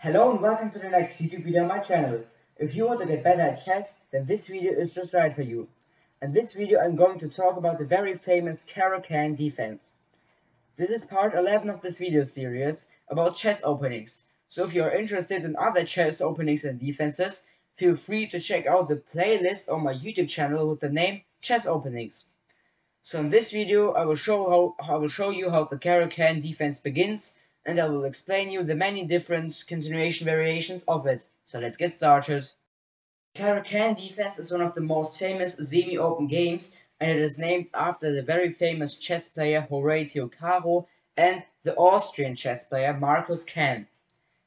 Hello and welcome to the next YouTube video on my channel. If you want to get better at chess, then this video is just right for you. In this video I'm going to talk about the very famous CARO-KANN defense. This is part 11 of this video series about chess openings. So if you are interested in other chess openings and defenses, feel free to check out the playlist on my YouTube channel with the name Chess Openings. So in this video I will show you how the CARO-KANN defense begins, and I will explain you the many different continuation variations of it. So let's get started. CARO-KANN defense is one of the most famous semi-open games, and it is named after the very famous chess player Horatio Caro and the Austrian chess player Marcus Kann.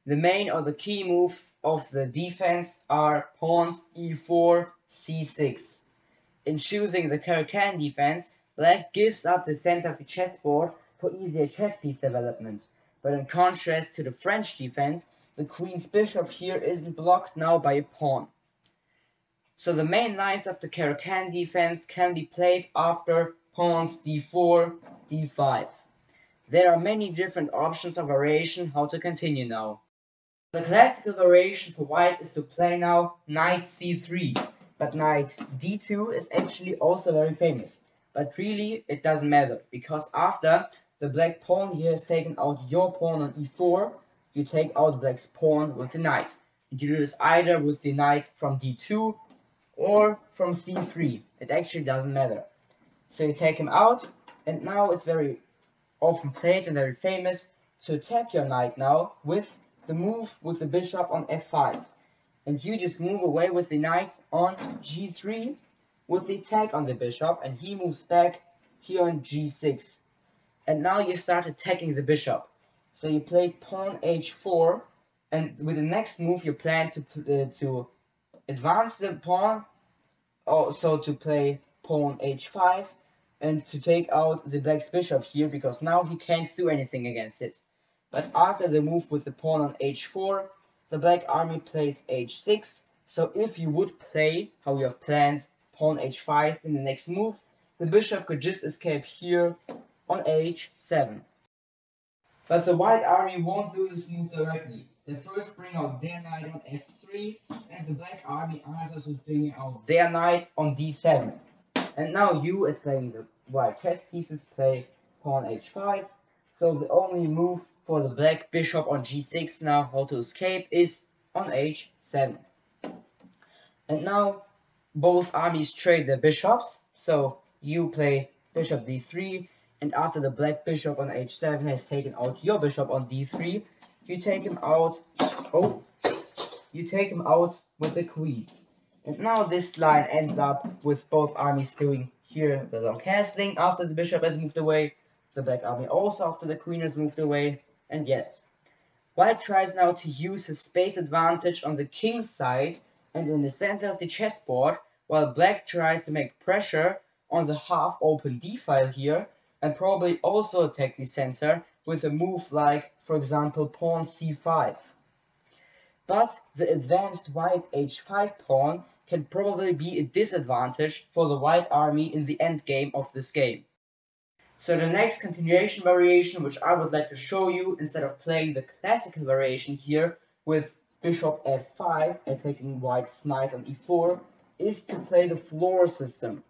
The main or the key move of the defense are pawns e4, c6. In choosing the CARO-KANN defense, Black gives up the center of the chessboard for easier chess piece development, but in contrast to the French defense, the queen's bishop here isn't blocked now by a pawn. So the main lines of the CARO-KANN defense can be played after pawns d4, d5. There are many different options of variation how to continue now. The classical variation for white is to play now knight c3, but knight d2 is actually also very famous. But really it doesn't matter, because after the black pawn here has taken out your pawn on e4, you take out black's pawn with the knight. And you do this either with the knight from d2 or from c3. It actually doesn't matter. So you take him out, and now it's very often played and very famous to attack your knight now with the move with the bishop on f5. And you just move away with the knight on g3 with the attack on the bishop, and he moves back here on g6. And now you start attacking the bishop. So you play pawn h4, and with the next move you plan to advance the pawn, also to play pawn h5, and to take out the black's bishop here, because now he can't do anything against it. But after the move with the pawn on h4, the black army plays h6, so if you would play how you have planned pawn h5 in the next move, the bishop could just escape here on h7. But the white army won't do this move directly. They first bring out their knight on f3, and the black army answers with bringing out their knight on d7. And now you, as playing the white chess pieces, play pawn h5, so the only move for the black bishop on g6 now, how to escape, is on h7. And now both armies trade their bishops, so you play bishop d3, and after the black bishop on h7 has taken out your bishop on d3, you take him out. You take him out with the queen. And now this line ends up with both armies doing here the long castling after the bishop has moved away, the black army also after the queen has moved away, and yes. White tries now to use his space advantage on the king's side and in the center of the chessboard, while black tries to make pressure on the half-open d-file here, and probably also attack the center with a move like, for example, pawn c5. But the advanced white h5 pawn can probably be a disadvantage for the white army in the endgame of this game. So the next continuation variation which I would like to show you, instead of playing the classical variation here with bishop f5 and taking white's knight on e4, is to play the floor system.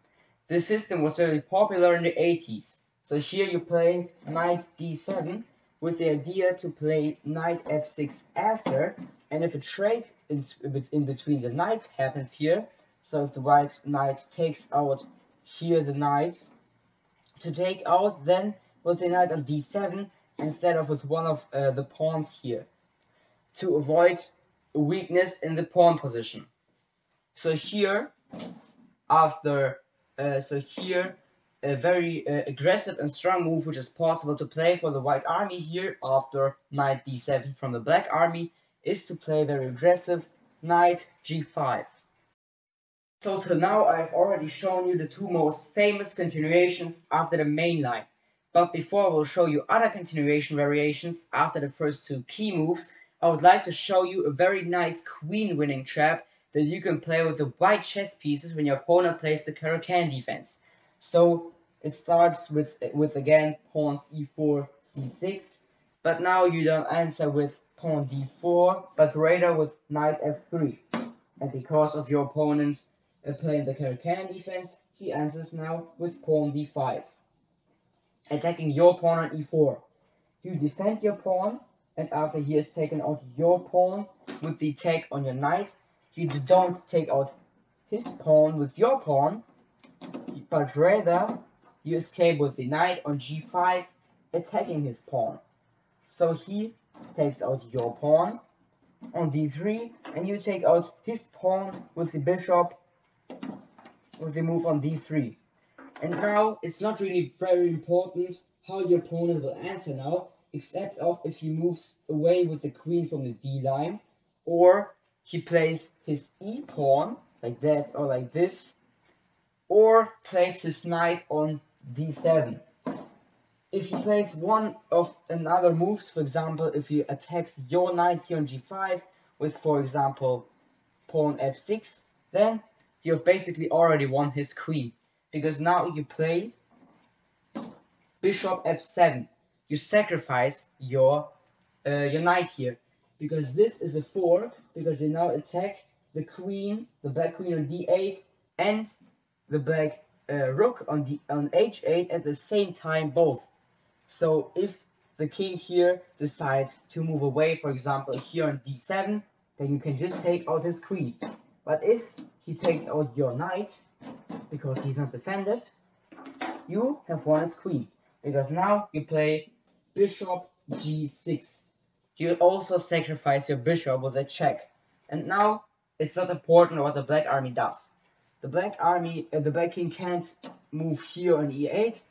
This system was very popular in the 80s. So here you play knight d7 with the idea to play knight f6 after, and if a trade in between the knights happens here, so if the white knight takes out here the knight, to take out then with the knight on d7 instead of with one of the pawns here, to avoid a weakness in the pawn position. So here, a very aggressive and strong move which is possible to play for the white army here after knight d7 from the black army is to play very aggressive knight g5. So till now I have already shown you the two most famous continuations after the main line. But before I will show you other continuation variations after the first two key moves, I would like to show you a very nice queen winning trap that you can play with the white chess pieces when your opponent plays the CARO-KANN defense. So it starts with again pawns e4, c6, but now you don't answer with pawn d4, but rather with knight f3. And because of your opponent playing the CARO-KANN defense, he answers now with pawn d5. Attacking your pawn on e4. You defend your pawn, and after he has taken out your pawn with the attack on your knight, you don't take out his pawn with your pawn, but rather you escape with the knight on g5, attacking his pawn. So he takes out your pawn on d3, and you take out his pawn with the bishop with the move on d3. And now it's not really very important how your opponent will answer now, except of if he moves away with the queen from the d line, or he plays his e pawn like that or like this, or plays his knight on d7. If he plays one of another moves, for example, if he attacks your knight here on g5 with, for example, pawn f6, then you have basically already won his queen, because now you play bishop f7. You sacrifice your knight here, because this is a fork, because you now attack the queen, the black queen on d8, and the black rook on h8 at the same time both. So if the king here decides to move away, for example here on d7, then you can just take out his queen. But if he takes out your knight, because he's not defended, you have won his queen, because now you play bishop g6. You also sacrifice your bishop with a check. And now it's not important what the black army does. The black king can't move here on e8.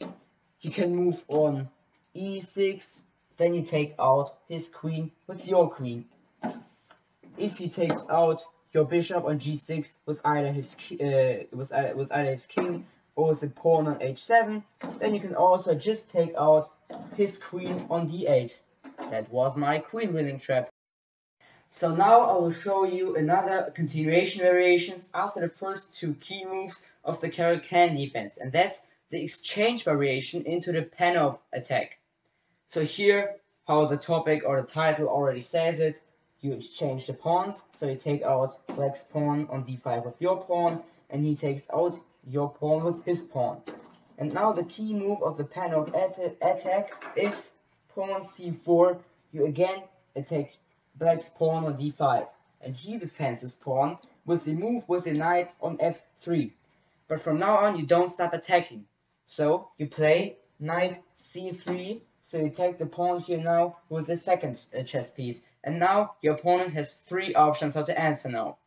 He can move on e6. Then you take out his queen with your queen. If he takes out your bishop on g6 with either his king or with the pawn on h7, then you can also just take out his queen on d8. That was my queen winning trap. So now I will show you another continuation variations after the first two key moves of the CARO-KANN defense, and that's the exchange variation into the Panov attack. So here, how the topic or the title already says it, you exchange the pawns. So you take out black's pawn on d5 with your pawn, and he takes out your pawn with his pawn. And now the key move of the Panov attack is pawn c4. You again attack black's pawn on d5, and he defends his pawn with the move with the knight on f3. But from now on you don't stop attacking. So you play knight c3. So you take the pawn here now with the second chess piece, and now your opponent has three options how to answer now.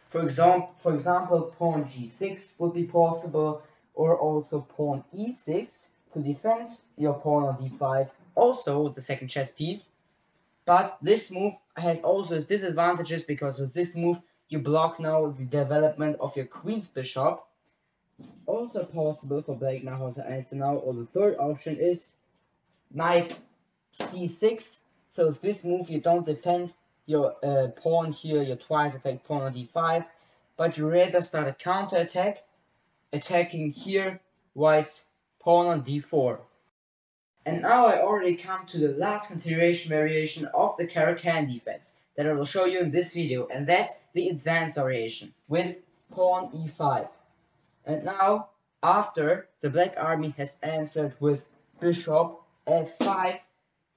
For example, pawn g6 would be possible, or also pawn e6 to defend your pawn on d5, also with the second chess piece. But this move has also its disadvantages, because with this move you block now the development of your queen's bishop. Also possible for black now how to answer now, or the third option is knight c6. So with this move you don't defend your pawn here, your twice attack pawn on d5, but you rather start a counter attack, attacking here white's pawn on d4. And now I already come to the last continuation variation of the CARO-KANN defense that I will show you in this video, and that's the advanced variation with pawn e5. And now, after the black army has answered with bishop f5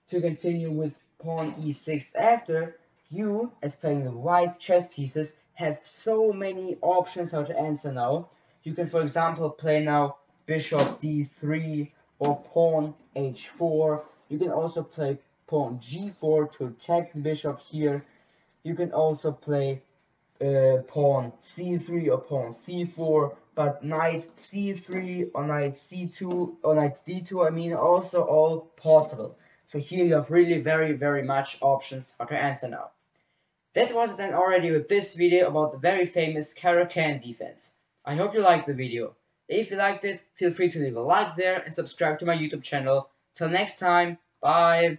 to continue with pawn e6 after, you, as playing the white chess pieces, have so many options how to answer now. You can, for example, play now bishop d3 or pawn h4. You can also play pawn g4 to attack the bishop here. You can also play pawn c3 or pawn c4, but knight c3 or knight c2 or knight d2, I mean, also all possible. So here you have really very much options how to answer now. That was it then already with this video about the very famous CARO-KANN defense. I hope you liked the video. If you liked it, feel free to leave a like there and subscribe to my YouTube channel. Till next time, bye!